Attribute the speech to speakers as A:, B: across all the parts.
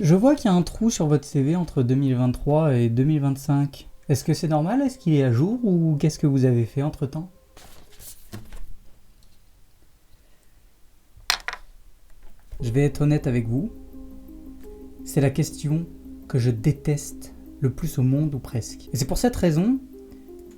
A: Je vois qu'il y a un trou sur votre CV entre 2023 et 2025. Est-ce que c'est normal? Est-ce qu'il est à jour ou qu'est-ce que vous avez fait entre-temps? Je vais être honnête avec vous. C'est la question que je déteste le plus au monde ou presque. Et c'est pour cette raison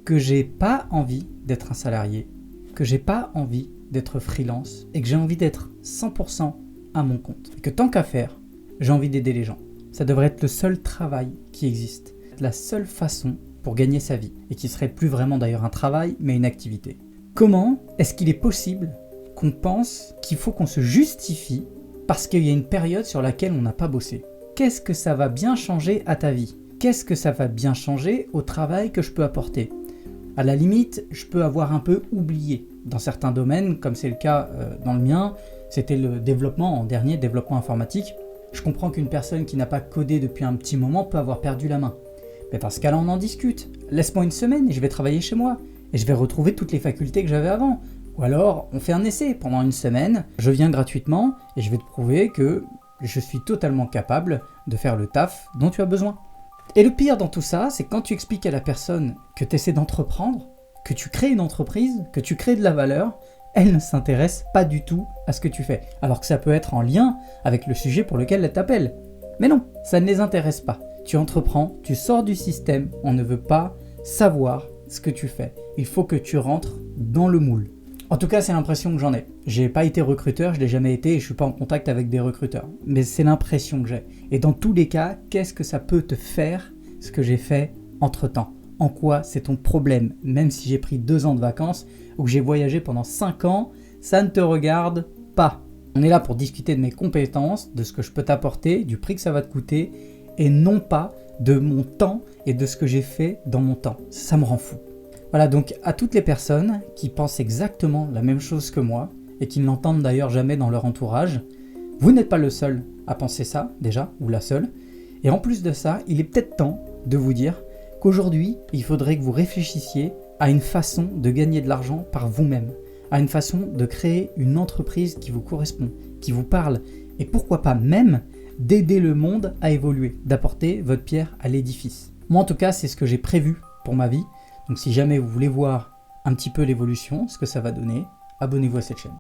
A: que j'ai pas envie d'être un salarié, que j'ai pas envie d'être freelance et que j'ai envie d'être 100% à mon compte. Et que tant qu'à faire, j'ai envie d'aider les gens. Ça devrait être le seul travail qui existe, la seule façon pour gagner sa vie et qui serait plus vraiment d'ailleurs un travail mais une activité. Comment est-ce qu'il est possible qu'on pense qu'il faut qu'on se justifie parce qu'il y a une période sur laquelle on n'a pas bossé? Qu'est-ce que ça va bien changer à ta vie? Qu'est-ce que ça va bien changer au travail que je peux apporter? À la limite, je peux avoir un peu oublié dans certains domaines, comme c'est le cas dans le mien, c'était le développement en dernier, développement informatique. Je comprends qu'une personne qui n'a pas codé depuis un petit moment peut avoir perdu la main. Mais dans ce cas-là, on en discute. Laisse-moi une semaine et je vais travailler chez moi. Et je vais retrouver toutes les facultés que j'avais avant. Ou alors, on fait un essai pendant une semaine, je viens gratuitement et je vais te prouver que je suis totalement capable de faire le taf dont tu as besoin. Et le pire dans tout ça, c'est que quand tu expliques à la personne que tu essaies d'entreprendre, que tu crées une entreprise, que tu crées de la valeur, elle ne s'intéresse pas du tout à ce que tu fais. Alors que ça peut être en lien avec le sujet pour lequel elle t'appelle. Mais non, ça ne les intéresse pas. Tu entreprends, tu sors du système, on ne veut pas savoir ce que tu fais. Il faut que tu rentres dans le moule. En tout cas, c'est l'impression que j'en ai. J'ai pas été recruteur, je l'ai jamais été et je suis pas en contact avec des recruteurs. Mais c'est l'impression que j'ai. Et dans tous les cas, qu'est-ce que ça peut te faire, ce que j'ai fait entre-temps? En quoi c'est ton problème? Même si j'ai pris 2 ans de vacances ou que j'ai voyagé pendant 5 ans, ça ne te regarde pas. On est là pour discuter de mes compétences, de ce que je peux t'apporter, du prix que ça va te coûter, et non pas de mon temps et de ce que j'ai fait dans mon temps. Ça me rend fou. Voilà, donc à toutes les personnes qui pensent exactement la même chose que moi, et qui ne l'entendent d'ailleurs jamais dans leur entourage, vous n'êtes pas le seul à penser ça, déjà, ou la seule. Et en plus de ça, il est peut-être temps de vous dire qu'aujourd'hui, il faudrait que vous réfléchissiez à une façon de gagner de l'argent par vous-même, à une façon de créer une entreprise qui vous correspond, qui vous parle, et pourquoi pas même d'aider le monde à évoluer, d'apporter votre pierre à l'édifice. Moi en tout cas, c'est ce que j'ai prévu pour ma vie. Donc si jamais vous voulez voir un petit peu l'évolution, ce que ça va donner, abonnez-vous à cette chaîne.